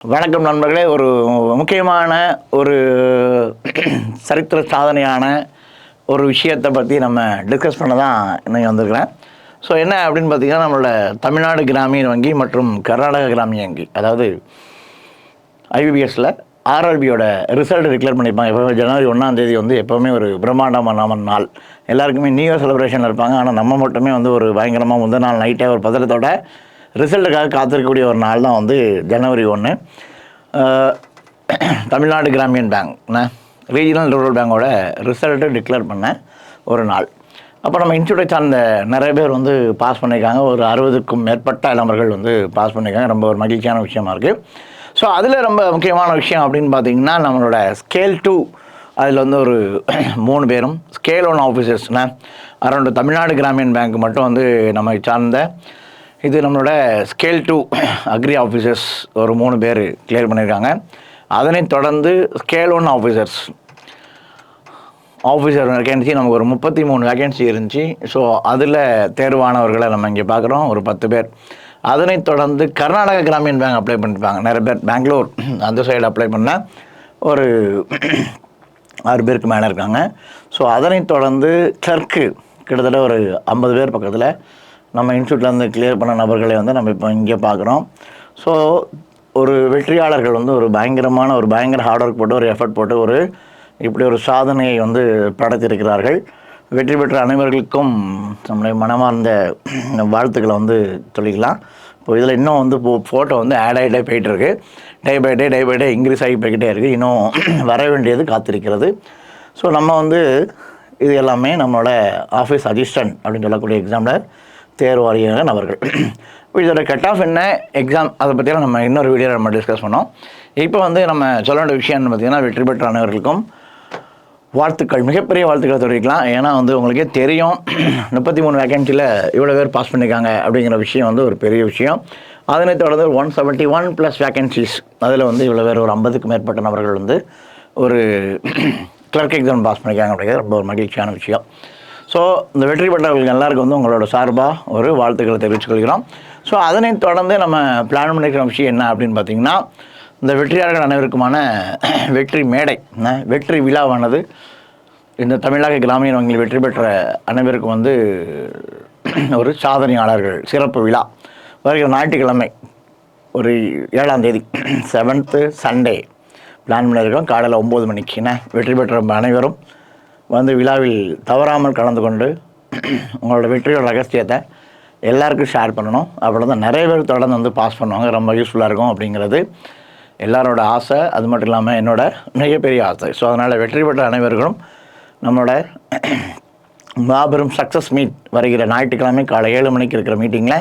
வணக்கம் நண்பர்களே. ஒரு முக்கியமான ஒரு சரித்திர சாதனையான ஒரு விஷயத்தை பற்றி நம்ம டிஸ்கஸ் பண்ண தான் இன்னைக்கு வந்திருக்கிறேன். ஸோ என்ன அப்படின்னு பார்த்தீங்கன்னா, நம்மளோட தமிழ்நாடு கிராமிய வங்கி மற்றும் கர்நாடக கிராமிய வங்கி, அதாவது ஐபிபிஎஸ்சில் ஆர்ஆர்பியோட ரிசல்ட் டிக்ளேர் பண்ணியிருப்பாங்க. எப்போவுமே ஜனவரி 1 வந்து எப்போவுமே ஒரு பிரம்மாண்டமான நாள். எல்லாருக்குமே நியூ இயர் செலிப்ரேஷன் இருப்பாங்க. ஆனால் நம்ம மட்டுமே வந்து ஒரு பயங்கரமாக முந்தின நாள் நைட்டே ஒரு பதட்டத்தோட ரிசல்ட்டுக்காக காத்திருக்கக்கூடிய ஒரு நாள் தான் வந்து ஜனவரி 1. Tamil Nadu Gramin bank regional rural பேங்கோட ரிசல்ட்டு டிக்ளேர் பண்ண ஒரு நாள். அப்போ நம்ம இன்ஸ்டியூட்டை சார்ந்த நிறைய பேர் வந்து பாஸ் பண்ணியிருக்காங்க. ஒரு 60க்கும் மேற்பட்ட இளம்பர்கள் வந்து பாஸ் பண்ணியிருக்காங்க. ரொம்ப ஒரு மகிழ்ச்சியான விஷயமா இருக்குது. ஸோ அதில் ரொம்ப முக்கியமான விஷயம் அப்படின்னு பார்த்தீங்கன்னா, நம்மளோட ஸ்கேல் 2 அதில் வந்து ஒரு 3 பேரும், ஸ்கேல் 1 ஆஃபீஸர்ஸ்னா அரௌண்ட் தமிழ்நாடு கிராமியன் பேங்க் மட்டும் வந்து நம்ம சார்ந்த இது நம்மளோட ஸ்கேல் 2 அக்ரி ஆஃபீஸர்ஸ் ஒரு 3 பேர் கிளியர் பண்ணியிருக்காங்க. அதனைத் தொடர்ந்து ஸ்கேல் 1 ஆஃபீஸர் வேகன்சி நமக்கு ஒரு 33 வேகன்சி இருந்துச்சு. ஸோ அதில் தேர்வானவர்களை நம்ம இங்கே பார்க்குறோம், ஒரு 10 பேர். அதனைத் தொடர்ந்து கர்நாடக கிராமியன் பேங்க் அப்ளை பண்ணியிருப்பாங்க நிறைய பேர். பெங்களூர் அந்த சைடு அப்ளை பண்ண ஒரு 6 பேருக்கு மேலே இருக்காங்க. ஸோ அதனைத் தொடர்ந்து கிளர்க்கு கிட்டத்தட்ட ஒரு 50 பேர் பக்கத்தில் நம்ம இன்ஸ்டியூட்லேருந்து கிளியர் பண்ண நபர்களை வந்து நம்ம இப்போ இங்கே பார்க்குறோம். ஸோ ஒரு வெற்றியாளர்கள் வந்து ஒரு பயங்கர ஹார்ட் ஒர்க் போட்டு ஒரு எஃபர்ட் போட்டு இப்படி ஒரு சாதனையை வந்து படைத்திருக்கிறார்கள். வெற்றி பெற்ற அனைவர்களுக்கும் நம்முடைய மனமார்ந்த வாழ்த்துக்களை வந்து சொல்லிக்கலாம். இப்போ இதில் இன்னும் வந்து ஃபோட்டோ வந்து ஆட் ஆகிட்டே போயிட்டுருக்கு. டே பை டே இன்க்ரீஸ் ஆகி போய்கிட்டே இருக்குது. இன்னும் வர வேண்டியது காத்திருக்கிறது. ஸோ நம்ம வந்து இது எல்லாமே நம்மளோட ஆஃபீஸ் அசிஸ்டன்ட் அப்படின்னு சொல்லக்கூடிய எக்ஸாமில் தேர்வாரியான நபர்கள். இதோட கட் ஆஃப் என்ன, எக்ஸாம், அதை பற்றியெல்லாம் நம்ம இன்னொரு வீடியோவில் நம்ம டிஸ்கஸ் பண்ணோம். இப்போ வந்து நம்ம சொல்ல வேண்டிய விஷயம்னு பார்த்திங்கன்னா, வெற்றி பெற்ற அனைவர்களுக்கும் வாழ்த்துக்கள், மிகப்பெரிய வாழ்த்துக்களை தெரிவிக்கலாம். ஏன்னா வந்து உங்களுக்கே தெரியும், 33 வேகன்சியில் இவ்வளோ பேர் பாஸ் பண்ணியிருக்காங்க அப்படிங்கிற விஷயம் வந்து ஒரு பெரிய விஷயம். அதனைத் தொடர்ந்து 171 ப்ளஸ் வேகன்சிஸ், அதில் வந்து இவ்வளோ பேர் ஒரு 50க்கும் மேற்பட்ட நபர்கள் வந்து ஒரு கிளர்க் எக்ஸாம் பாஸ் பண்ணியிருக்காங்க அப்படிங்கிறது ரொம்ப ஒரு மகிழ்ச்சியான விஷயம். ஸோ இந்த வெற்றி பெற்றவர்கள் எல்லாருக்கும் வந்து உங்களோட சார்பாக ஒரு வாழ்த்துக்களை தெரிவித்துக் கொள்கிறோம். ஸோ அதனைத் தொடர்ந்து நம்ம பிளான் பண்ணிக்கிற விஷயம் என்ன அப்படின்னு பார்த்திங்கன்னா, இந்த வெற்றியாளர்கள் அனைவருக்குமான வெற்றி மேடை, வெற்றி விழாவானது இந்த தமிழக கிராமிய வங்கியில் வெற்றி பெற்ற அனைவருக்கும் வந்து ஒரு சாதனையாளர்கள் சிறப்பு விழா வருகிற ஞாயிற்றுக்கிழமை ஒரு 7ஆம் தேதி 7th சண்டே பிளான் பண்ணியிருக்கோம். காலையில் 9 மணிக்கு வெற்றி பெற்ற அனைவரும் வந்து விழாவில் தவறாமல் கலந்து கொண்டு உங்களோட வெற்றியோட ரகசியத்தை எல்லாருக்கும் ஷேர் பண்ணணும். அப்படி தான் நிறைய பேர் தொடர்ந்து வந்து பாஸ் பண்ணுவாங்க. ரொம்ப யூஸ்ஃபுல்லாக இருக்கும் அப்படிங்கிறது எல்லாரோட ஆசை. அது மட்டும் இல்லாமல் என்னோட மிகப்பெரிய ஆசை. ஸோ அதனால் வெற்றி பெற்ற அனைவர்களும் நம்மளோட மாபெரும் சக்ஸஸ் மீட் வருகிற ஞாயிற்றுக்கிழமை காலை 7 மணிக்கு இருக்கிற மீட்டிங்கில்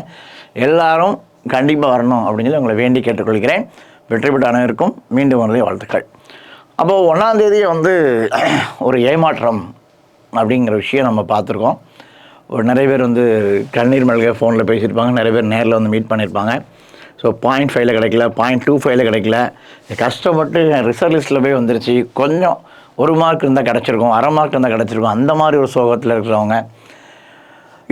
எல்லோரும் கண்டிப்பாக வரணும் அப்படின்னு சொல்லி உங்களை வேண்டி கேட்டுக்கொள்கிறேன். வெற்றி பெற்ற அனைவருக்கும் மீண்டும் வரதே வாழ்த்துக்கள். அப்போது 1ஆம் தேதியை வந்து ஒரு ஏமாற்றம் அப்படிங்கிற விஷயம் நம்ம பார்த்துருக்கோம். ஒரு நிறைய பேர் வந்து கண்ணீர் மல்க ஃபோனில் பேசியிருப்பாங்க, நிறைய பேர் நேரில் வந்து மீட் பண்ணியிருப்பாங்க. ஸோ 0.5 கிடைக்கல, 0.25 கிடைக்கல, கஷ்டப்பட்டு ரிசல்ட் லிஸ்ட்டில் போய் வந்துருச்சு, கொஞ்சம் 1 மார்க் இருந்தால் கிடச்சிருக்கும், அரை மார்க் இருந்தால் கிடச்சிருக்கும், அந்த மாதிரி ஒரு சோகத்தில் இருக்கிறவங்க,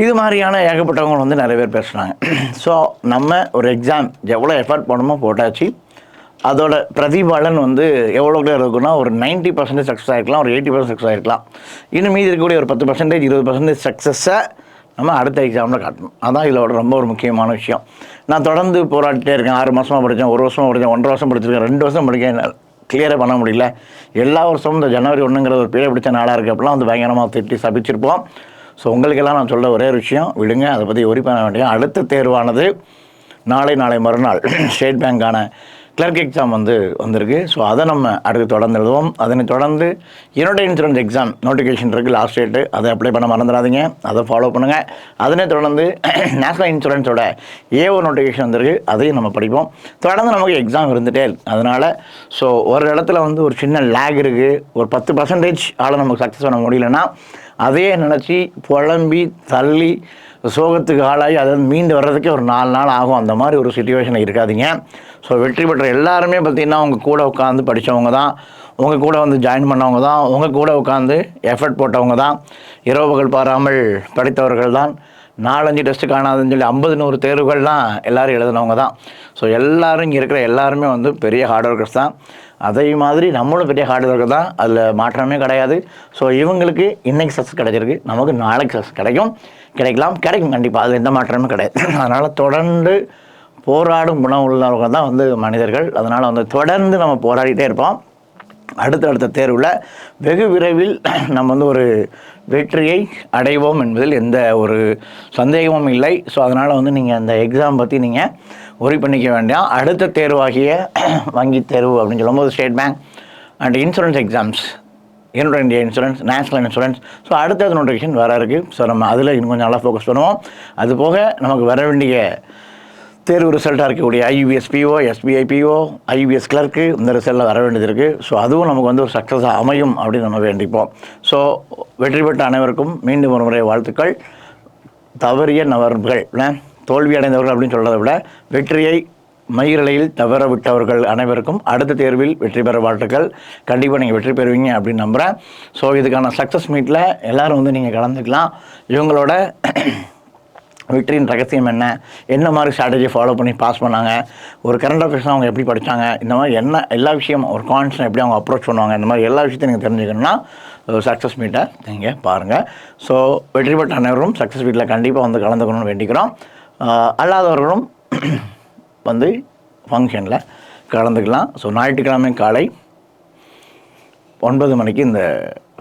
இது மாதிரியான ஏகப்பட்டவங்க வந்து நிறைய பேர் பேசுகிறாங்க. ஸோ நம்ம ஒரு எக்ஸாம் எவ்வளோ எஃபர்ட் பண்ணணுமோ போட்டாச்சு. அதோட பிரதிபலன் வந்து எவ்வளோ கிளியர் இருக்குன்னா, ஒரு 90% சக்ஸஸ் ஆகிருக்கலாம், ஒரு 80% சக்ஸஸ் ஆகிருக்கலாம். இன்னும் மீதி இருக்கக்கூடிய ஒரு 10%, 20% சக்ஸஸை நம்ம அடுத்த எக்ஸாமில் காட்டணும். அதான் இதோட ரொம்ப ஒரு முக்கியமான விஷயம். நான் தொடர்ந்து போராட்டிகிட்டே இருக்கேன். 6 மாதமாக படித்தேன், 1 வருஷமாக படித்தேன், 1.5 வருஷம் படிச்சிருக்கேன், 2 வருஷம் படிக்க கிளியரே பண்ண முடியல. எல்லா வருஷமும் இந்த ஜனவரி 1ங்கிற ஒரு பேரை பிடிச்ச நாளாக இருக்குது. அப்படிலாம் வந்து பயங்கரமாக திட்டி சபிச்சிருப்போம். ஸோ உங்களுக்கெல்லாம் நான் சொல்ல ஒரே விஷயம், விடுங்க, அதை பற்றி ஒரி பண்ண வேண்டிய. அடுத்த தேர்வானது நாளை மறுநாள் ஸ்டேட் பேங்க்கான கிளர்க் எக்ஸாம் வந்து வந்திருக்கு. ஸோ அதை நம்ம அடுத்து தொடர்ந்து எழுதுவோம். அதனை தொடர்ந்து என்னோட இன்சூரன்ஸ் எக்ஸாம் நோட்டிஃபிகேஷன் இருக்குது, லாஸ்ட் டேட்டு, அதை அப்ளை பண்ண மறந்துடாதீங்க, அதை ஃபாலோ பண்ணுங்கள். அதனை தொடர்ந்து நேஷ்னல் இன்சூரன்ஸோட A1 நோட்டிஃபிகேஷன் வந்திருக்கு, அதையும் நம்ம படிப்போம். தொடர்ந்து நமக்கு எக்ஸாம் இருந்துகிட்டே இருக்குது. அதனால் ஸோ ஒரு இடத்துல வந்து ஒரு சின்ன லேக் இருக்குது, ஒரு 10% ஆள் நமக்கு சக்ஸஸ் பண்ண முடியலன்னா அதையே நினச்சி புலம்பி தள்ளி சோகத்துக்கு ஆளாகி அதை மீண்டு வர்றதுக்கே ஒரு 4 நாள் ஆகும். அந்த மாதிரி ஒரு சிச்சுவேஷனில் இருக்காதிங்க. ஸோ வெற்றி பெற்ற எல்லாருமே பார்த்திங்கன்னா உங்கள் கூட உட்காந்து படித்தவங்க தான், உங்கள் கூட வந்து ஜாயின் பண்ணவங்க தான், உங்கள் கூட உட்காந்து எஃபர்ட் போட்டவங்க தான், இரவு பகல் பாராமல் படித்தவர்கள் தான். 4-5 டெஸ்ட்டு காணாதுன்னு சொல்லி 50-100 தேர்வுகள்லாம் எல்லோரும் எழுதினவங்க தான். ஸோ எல்லோரும் இங்கே இருக்கிற எல்லாருமே வந்து பெரிய ஹார்ட் ஒர்க்கர்ஸ் தான். அதே மாதிரி நம்மளும் பெரிய ஹார்ட் ஒர்க்கர் தான், அதில் மாற்றமே கிடையாது. ஸோ இவங்களுக்கு இன்றைக்கி சக்ஸஸ் கிடைச்சிருக்கு, நமக்கு நாளைக்கு சக்ஸஸ் கிடைக்கும் கண்டிப்பாக, அதில் எந்த மாற்றமே கிடையாது. அதனால் தொடர்ந்து போராடும் குணம் உள்ளவங்க தான் வந்து மனிதர்கள். அதனால் வந்து தொடர்ந்து நம்ம போராடிட்டே இருப்போம். அடுத்தடுத்த தேர்வில் வெகு விரைவில் நம்ம வந்து ஒரு வெற்றியை அடைவோம் என்பதில் எந்த ஒரு சந்தேகமும் இல்லை. ஸோ அதனால் வந்து நீங்கள் அந்த எக்ஸாம் பற்றி நீங்கள் ஒரி பண்ணிக்க வேண்டாம். அடுத்த தேர்வாகிய வங்கி தேர்வு அப்படின்னு சொல்லும்போது state bank and insurance exams, India insurance, national insurance, so அடுத்தது நோட்டிஃபிகேஷன் வர இருக்குது. ஸோ நம்ம அதில் இன்னும் கொஞ்சம் நல்லா ஃபோக்கஸ் பண்ணுவோம். அது போக நமக்கு வர வேண்டிய தேர்வு ரிசல்ட்டாக இருக்கக்கூடிய IUPS PO, SBI PO, IUPS clerk இந்த ரிசல்ட்டில் வர வேண்டியது இருக்குது. ஸோ அதுவும் நமக்கு வந்து ஒரு சக்ஸஸாக அமையும் அப்படின்னு நம்ம வேண்டிப்போம். ஸோ வெற்றி பெற்ற அனைவருக்கும் மீண்டும் ஒரு முறை வாழ்த்துக்கள். தவறிய நபர்கள், தோல்வி அடைந்தவர்கள் அப்படின்னு சொல்கிறத விட வெற்றியை மயிரிழையில் தவற விட்டவர்கள் அனைவருக்கும் அடுத்த தேர்வில் வெற்றி பெற வாழ்த்துக்கள். கண்டிப்பாக நீங்கள் வெற்றி பெறுவீங்க அப்படின்னு நம்புகிறேன். ஸோ இதுக்கான சக்ஸஸ் மீட்டில் எல்லோரும் வந்து நீங்கள் கலந்துக்கலாம். இவங்களோட வெற்றியின் ரகசியம் என்ன மாதிரி ஸ்ட்ராட்டஜி ஃபாலோ பண்ணி பாஸ் பண்ணாங்க, ஒரு கரண்ட் அஃபேர்ஸ் அவங்க எப்படி படித்தாங்க, இந்த மாதிரி எல்லா விஷயமும், ஒரு கான்சன் எப்படி அவங்க அப்ரோச் பண்ணுவாங்க, இந்த மாதிரி எல்லா விஷயத்தையும் நீங்கள் தெரிஞ்சுக்கணும்னா சக்ஸஸ் மீட்டை நீங்கள் பாருங்கள். ஸோ வெற்றி பெற்ற அனைவரும் சக்ஸஸ் மீட்டில் கண்டிப்பாக வந்து கலந்துக்கணும்னு வேண்டிக்கிறோம். அல்லாதவர்களும் வந்து ஃபங்க்ஷனில் கலந்துக்கலாம். ஸோ ஞாயிற்றுக்கிழமை காலை 9 மணிக்கு இந்த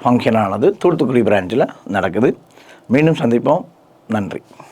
ஃபங்க்ஷனானது தூத்துக்குடி பிரான்ச்சில் நடக்குது. மீண்டும் சந்திப்போம். நன்றி.